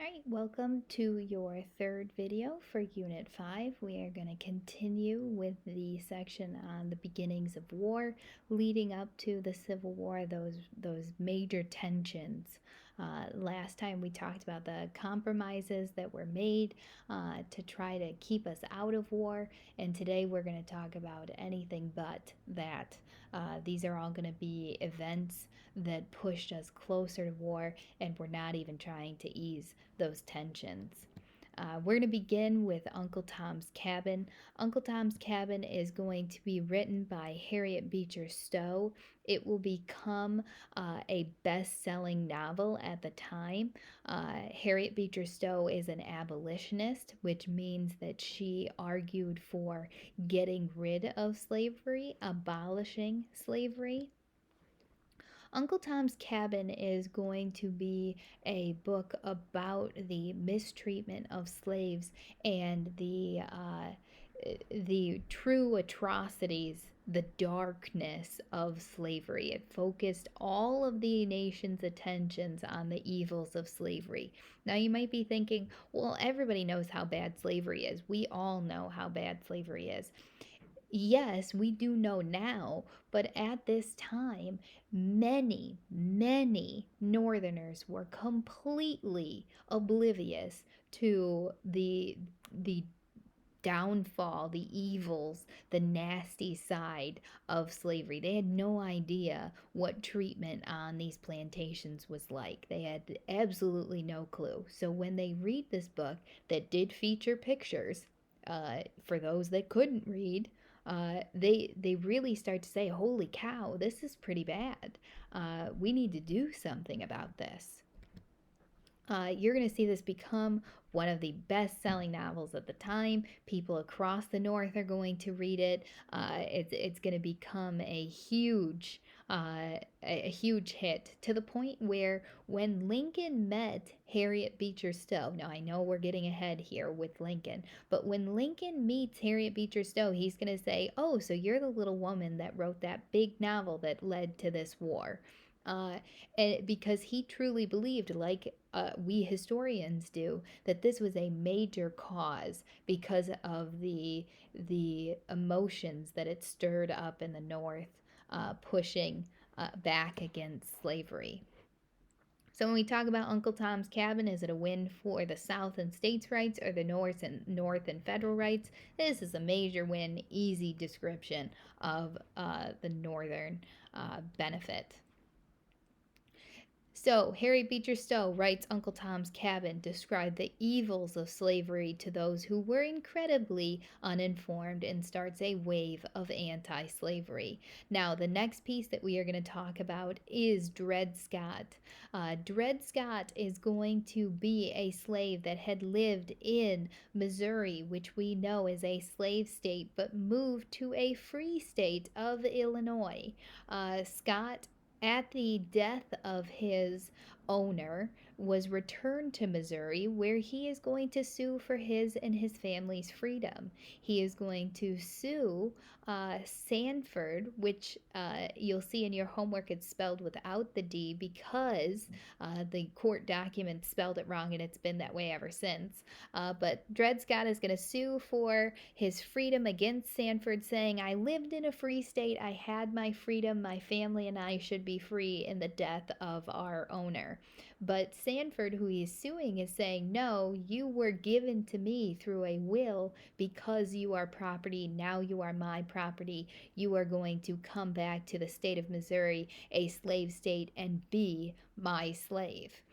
Alright, welcome to your third video for Unit 5. We are going to continue with the section on the beginnings of war leading up to the Civil War, those major tensions. Last time we talked about the compromises that were made to try to keep us out of war, and today we're going to talk about anything but that. These are all going to be events that pushed us closer to war, and we're not even trying to ease those tensions. We're going to begin with Uncle Tom's Cabin. Uncle Tom's Cabin is going to be written by Harriet Beecher Stowe. It will become a best-selling novel at the time. Harriet Beecher Stowe is an abolitionist, which means that she argued for getting rid of slavery, abolishing slavery. Uncle Tom's Cabin is going to be a book about the mistreatment of slaves and the true atrocities, the darkness of slavery. It focused all of the nation's attentions on the evils of slavery. Now, you might be thinking, well, everybody knows how bad slavery is. We all know how bad slavery is. Yes, we do know now, but at this time, many Northerners were completely oblivious to the downfall, the evils, the nasty side of slavery. They had no idea what treatment on these plantations was like. They had absolutely no clue. So when they read this book that did feature pictures, for those that couldn't read, they really start to say, "Holy cow, this is pretty bad. We need to do something about this." You're going to see this become one of the best-selling novels at the time. People across the North are going to read it. It's going to become a huge hit, to the point where when Lincoln met Harriet Beecher Stowe, now I know we're getting ahead here with Lincoln, but when Lincoln meets Harriet Beecher Stowe, he's going to say, "Oh, so you're the little woman that wrote that big novel that led to this war." Uh, and because he truly believed, like we historians do, that this was a major cause because of the emotions that it stirred up in the North, pushing back against slavery. So when we talk about Uncle Tom's Cabin, is it a win for the South and states' rights, or the North and federal rights? This is a major win. Easy description of the Northern benefit. So, Harriet Beecher Stowe writes Uncle Tom's Cabin described the evils of slavery to those who were incredibly uninformed, and starts a wave of anti-slavery. Now, the next piece that we are going to talk about is Dred Scott. Dred Scott is going to be a slave that had lived in Missouri, which we know is a slave state, but moved to a free state of Illinois. Scott, at the death of his owner, was returned to Missouri, where he is going to sue for his and his family's freedom. He is going to sue Sanford, which you'll see in your homework it's spelled without the D because the court document spelled it wrong, and it's been that way ever since. But Dred Scott is going to sue for his freedom against Sanford, saying, "I lived in a free state, I had my freedom, my family and I should be free in the death of our owner." But Sanford, who he is suing, is saying, "No, you were given to me through a will because you are property. Now you are my property. You are going to come back to the state of Missouri, a slave state, and be my slave."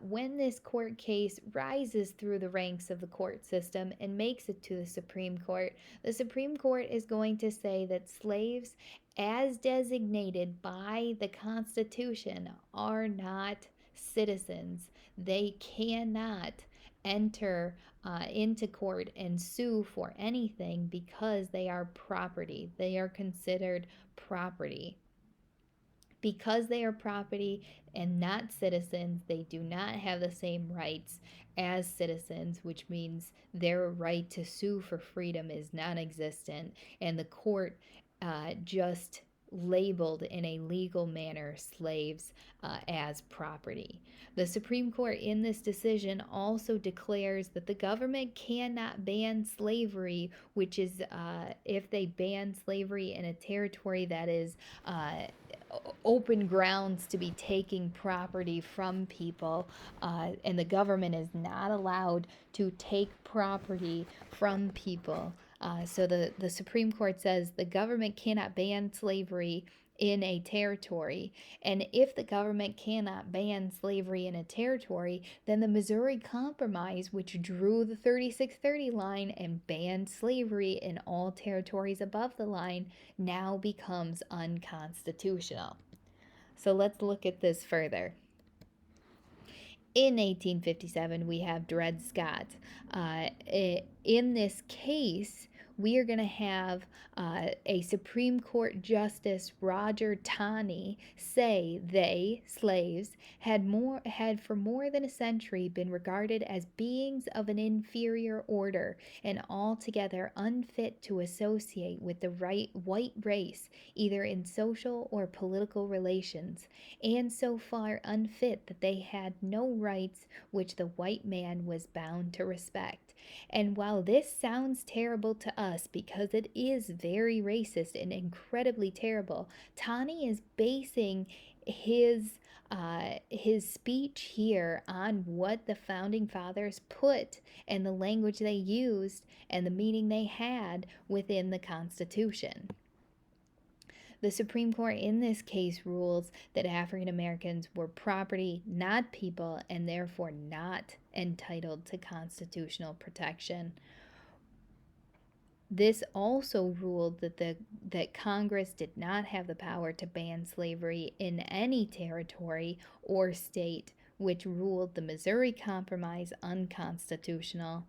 When this court case rises through the ranks of the court system and makes it to the Supreme Court is going to say that slaves, as designated by the Constitution, are not citizens. They cannot enter into court and sue for anything because they are property. They are considered property. Because they are property and not citizens, they do not have the same rights as citizens, which means their right to sue for freedom is non existent, and the court just labeled in a legal manner slaves as property. The Supreme Court in this decision also declares that the government cannot ban slavery, which is if they ban slavery in a territory that is open grounds to be taking property from people, and the government is not allowed to take property from people. So the Supreme Court says the government cannot ban slavery in a territory. And if the government cannot ban slavery in a territory, then the Missouri Compromise, which drew the 3630 line and banned slavery in all territories above the line, now becomes unconstitutional. So let's look at this further. In 1857, we have Dred Scott. In this case, we are going to have a Supreme Court Justice, Roger Taney, say they, slaves, had for more than a century been regarded as beings of an inferior order and altogether unfit to associate with the white race, either in social or political relations, and so far unfit that they had no rights which the white man was bound to respect. And while this sounds terrible to us because it is very racist and incredibly terrible, Taney is basing his speech here on what the founding fathers put and the language they used and the meaning they had within the Constitution. The Supreme Court in this case rules that African Americans were property, not people, and therefore not entitled to constitutional protection. This also ruled that Congress did not have the power to ban slavery in any territory or state, which ruled the Missouri Compromise unconstitutional.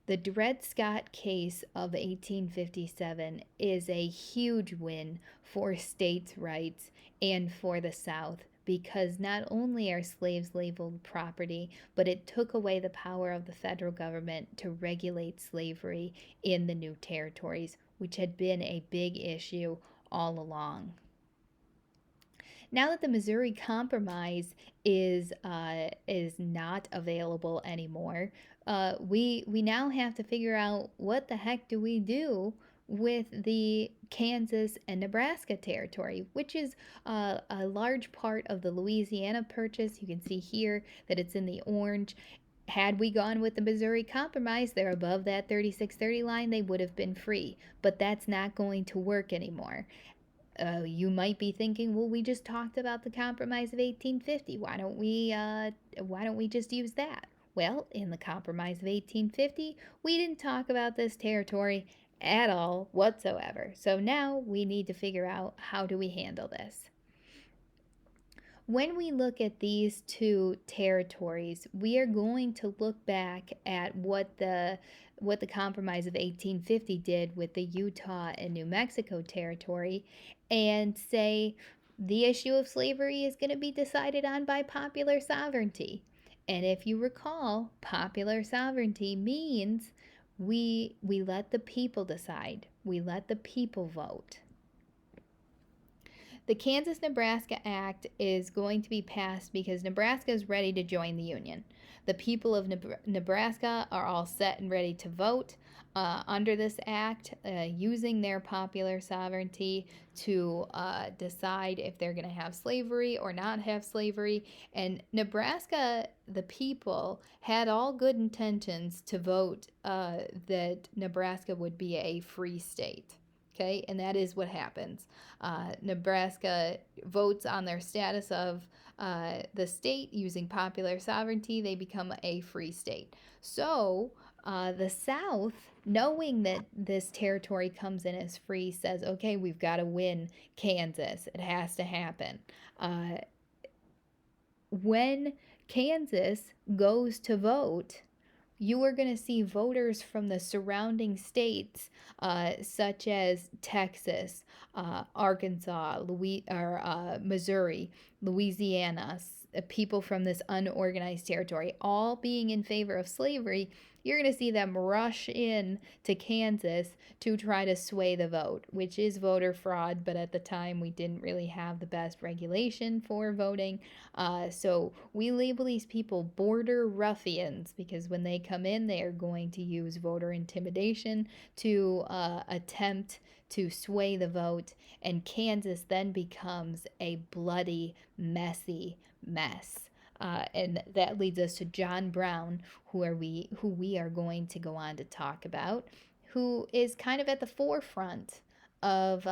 The Dred Scott case of 1857 is a huge win for states' rights and for the South, because not only are slaves labeled property, but it took away the power of the federal government to regulate slavery in the new territories, which had been a big issue all along. Now that the Missouri Compromise is not available anymore, we now have to figure out what the heck do we do with the Kansas and Nebraska territory, which is a large part of the Louisiana Purchase. You can see here that it's in the orange. Had we gone with the Missouri Compromise, they're above that 3630 line, they would have been free. But that's not going to work anymore. You might be thinking, well, we just talked about the Compromise of 1850. Why don't we just use that? Well, in the Compromise of 1850, we didn't talk about this territory at all whatsoever. So now we need to figure out, how do we handle this? When we look at these two territories, we are going to look back at what the Compromise of 1850 did with the Utah and New Mexico territory, and say the issue of slavery is going to be decided on by popular sovereignty. And if you recall, popular sovereignty means we let the people decide. We let the people vote. The Kansas-Nebraska Act is going to be passed because Nebraska is ready to join the Union. The people of Nebraska are all set and ready to vote under this act, using their popular sovereignty to decide if they're going to have slavery or not have slavery. And Nebraska, the people, had all good intentions to vote that Nebraska would be a free state. Okay, and that is what happens. Nebraska votes on their status of the state using popular sovereignty. They become a free state. So the South, knowing that this territory comes in as free, says, okay, we've got to win Kansas. It has to happen. When Kansas goes to vote, you are going to see voters from the surrounding states, such as Texas, Arkansas, Missouri, Louisiana, people from this unorganized territory, all being in favor of slavery, you're going to see them rush in to Kansas to try to sway the vote, which is voter fraud. But at the time, we didn't really have the best regulation for voting. So we label these people border ruffians because when they come in, they are going to use voter intimidation to attempt to sway the vote. And Kansas then becomes a bloody, messy mess. And that leads us to John Brown, who we are going to go on to talk about, who is kind of at the forefront of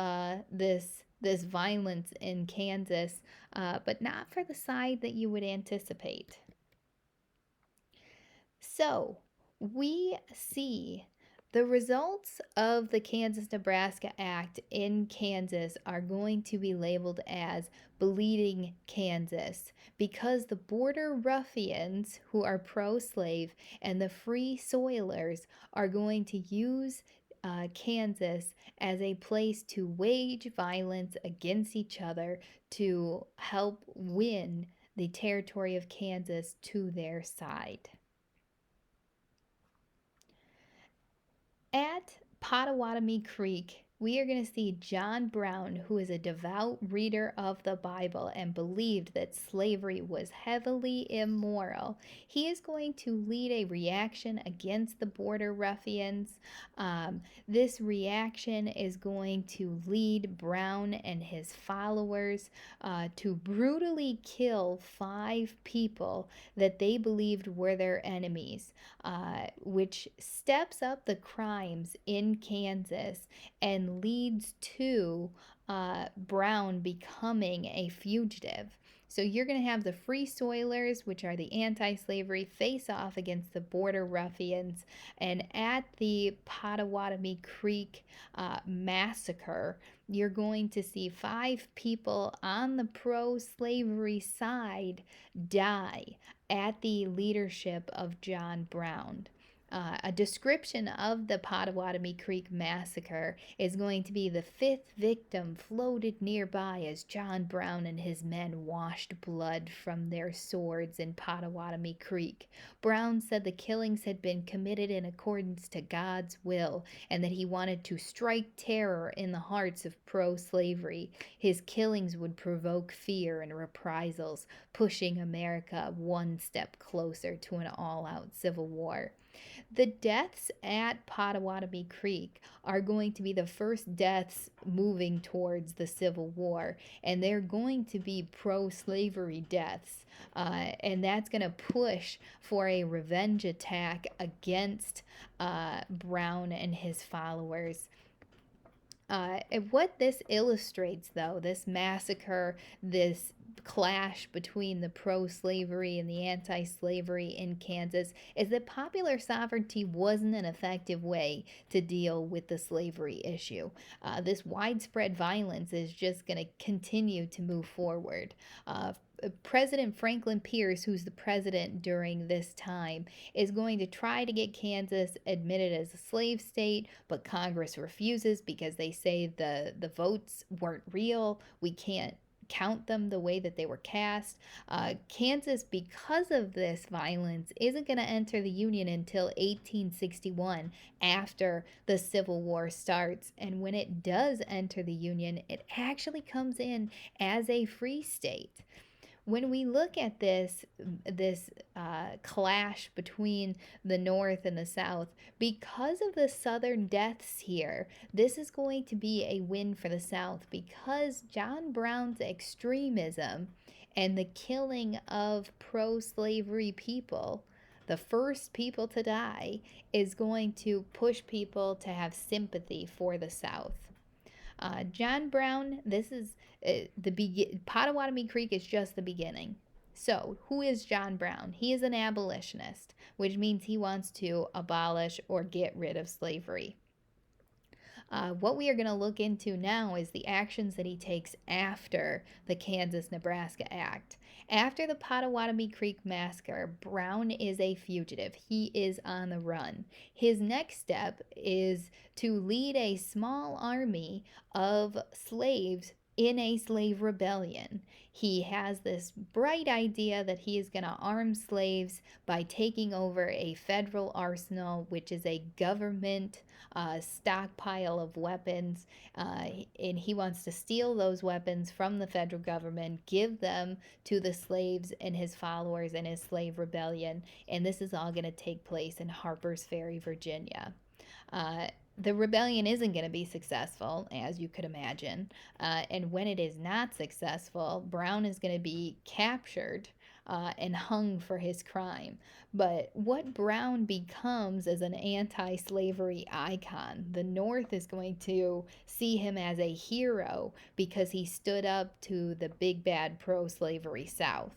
this violence in Kansas, but not for the side that you would anticipate. So we see the results of the Kansas-Nebraska Act in Kansas are going to be labeled as Bleeding Kansas because the border ruffians who are pro-slave and the free soilers are going to use Kansas as a place to wage violence against each other to help win the territory of Kansas to their side. At Pottawatomie Creek, we are going to see John Brown, who is a devout reader of the Bible and believed that slavery was heavily immoral. He is going to lead a reaction against the border ruffians. This reaction is going to lead Brown and his followers to brutally kill 5 people that they believed were their enemies, which steps up the crimes in Kansas and leads to Brown becoming a fugitive. So you're going to have the Free Soilers, which are the anti-slavery, face off against the border ruffians. And at the Pottawatomie Creek massacre, you're going to see 5 people on the pro-slavery side die at the leadership of John Brown. A description of the Pottawatomie Creek massacre is going to be the 5th victim floated nearby as John Brown and his men washed blood from their swords in Pottawatomie Creek. Brown said the killings had been committed in accordance to God's will and that he wanted to strike terror in the hearts of pro-slavery. His killings would provoke fear and reprisals, pushing America one step closer to an all-out civil war. The deaths at Pottawatomie Creek are going to be the first deaths moving towards the Civil War, and they're going to be pro-slavery deaths, and that's going to push for a revenge attack against Brown and his followers. What this illustrates, though, this massacre, this clash between the pro-slavery and the anti-slavery in Kansas, is that popular sovereignty wasn't an effective way to deal with the slavery issue. This widespread violence is just going to continue to move forward. President Franklin Pierce, who's the president during this time, is going to try to get Kansas admitted as a slave state, but Congress refuses because they say the votes weren't real. We can't count them the way that they were cast. Kansas, because of this violence, isn't going to enter the Union until 1861 after the Civil War starts. And when it does enter the Union, it actually comes in as a free state. When we look at this clash between the North and the South, because of the Southern deaths here, this is going to be a win for the South because John Brown's extremism and the killing of pro-slavery people, the first people to die, is going to push people to have sympathy for the South. John Brown, this is Pottawatomie Creek is just the beginning. So, who is John Brown? He is an abolitionist, which means he wants to abolish or get rid of slavery. What we are going to look into now is the actions that he takes after the Kansas-Nebraska Act. After the Pottawatomie Creek Massacre, Brown is a fugitive. He is on the run. His next step is to lead a small army of slaves in a slave rebellion. He has this bright idea that he is going to arm slaves by taking over a federal arsenal, which is a government stockpile of weapons. And he wants to steal those weapons from the federal government, give them to the slaves and his followers in his slave rebellion. And this is all going to take place in Harper's Ferry, Virginia. Uh, the rebellion isn't going to be successful, as you could imagine. And when it is not successful, Brown is going to be captured and hung for his crime. But what Brown becomes as an anti slavery icon, the North is going to see him as a hero because he stood up to the big bad pro slavery South.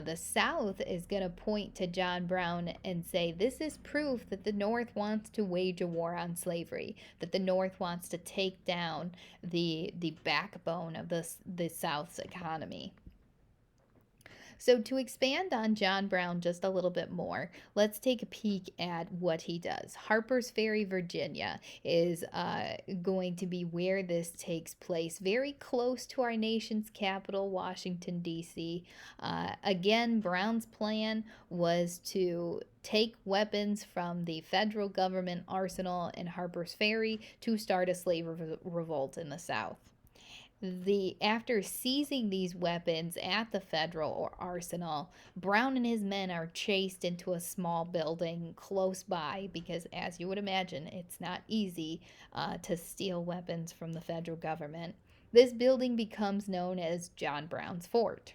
The South is going to point to John Brown and say, this is proof that the North wants to wage a war on slavery, that the North wants to take down the backbone of the South's economy. So, to expand on John Brown just a little bit more, let's take a peek at what he does. Harper's Ferry, Virginia is going to be where this takes place, very close to our nation's capital, Washington, D.C. Again, Brown's plan was to take weapons from the federal government arsenal in Harper's Ferry to start a slave revolt in the South. After seizing these weapons at the federal arsenal, Brown and his men are chased into a small building close by because, as you would imagine, it's not easy to steal weapons from the federal government. This building becomes known as John Brown's Fort.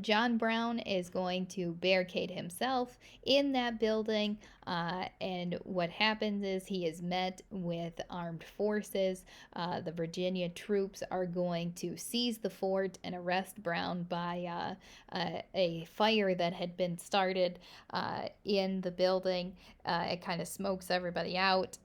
John Brown is going to barricade himself in that building, and what happens is he is met with armed forces. The Virginia troops are going to seize the fort and arrest Brown by a fire that had been started in the building. It kind of smokes everybody out,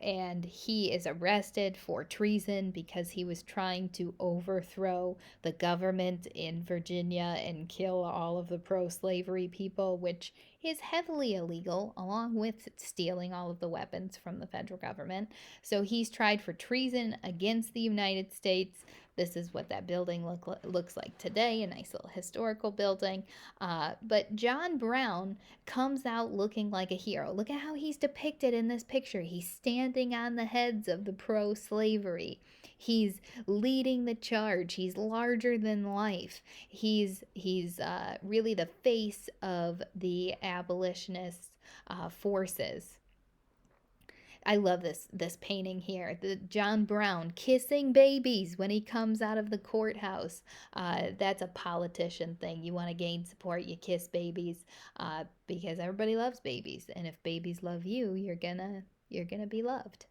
and he is arrested for treason because he was trying to overthrow the government in Virginia and kill all of the pro slavery people, which is heavily illegal, along with stealing all of the weapons from the federal government. So he's tried for treason against the United States. This is what that building looks like today, a nice little historical building. But John Brown comes out looking like a hero. Look at how he's depicted in this picture. He's standing on the heads of the pro slavery. He's leading the charge. He's larger than life. He's really the face of the abolitionist forces. I love this painting here. The John Brown kissing babies when he comes out of the courthouse. That's a politician thing. You want to gain support, you kiss babies because everybody loves babies, and if babies love you, you're gonna be loved.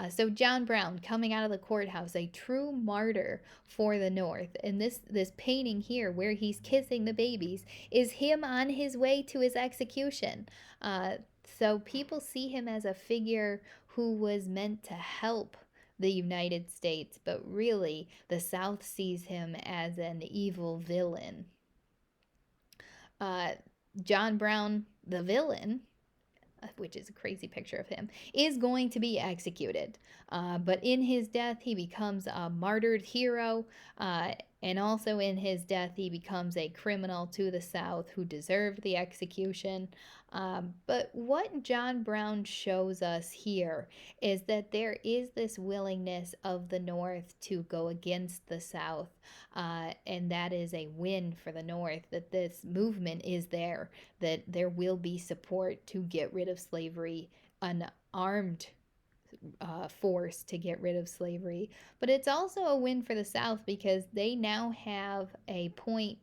So John Brown coming out of the courthouse, a true martyr for the North. And this painting here, where he's kissing the babies, is him on his way to his execution. So people see him as a figure who was meant to help the United States, but really the South sees him as an evil villain. John Brown, the villain, which is a crazy picture of him, is going to be executed. But in his death, he becomes a martyred hero. And also in his death, he becomes a criminal to the South who deserved the execution. But what John Brown shows us here is that there is this willingness of the North to go against the South. And that is a win for the North, that this movement is there, that there will be support to get rid of slavery, an armed force to get rid of slavery. But it's also a win for the South because they now have a point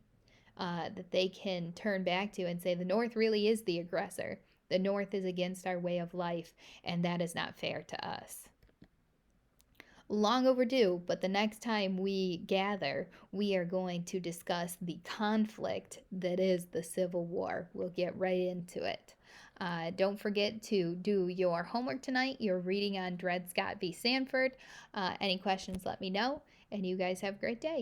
that they can turn back to and say the North really is the aggressor. The North is against our way of life, and that is not fair to us. Long overdue, but the next time we gather, we are going to discuss the conflict that is the Civil War. We'll get right into it. Don't forget to do your homework tonight. You're reading on Dred Scott v. Sanford. Any questions, let me know. And you guys have a great day.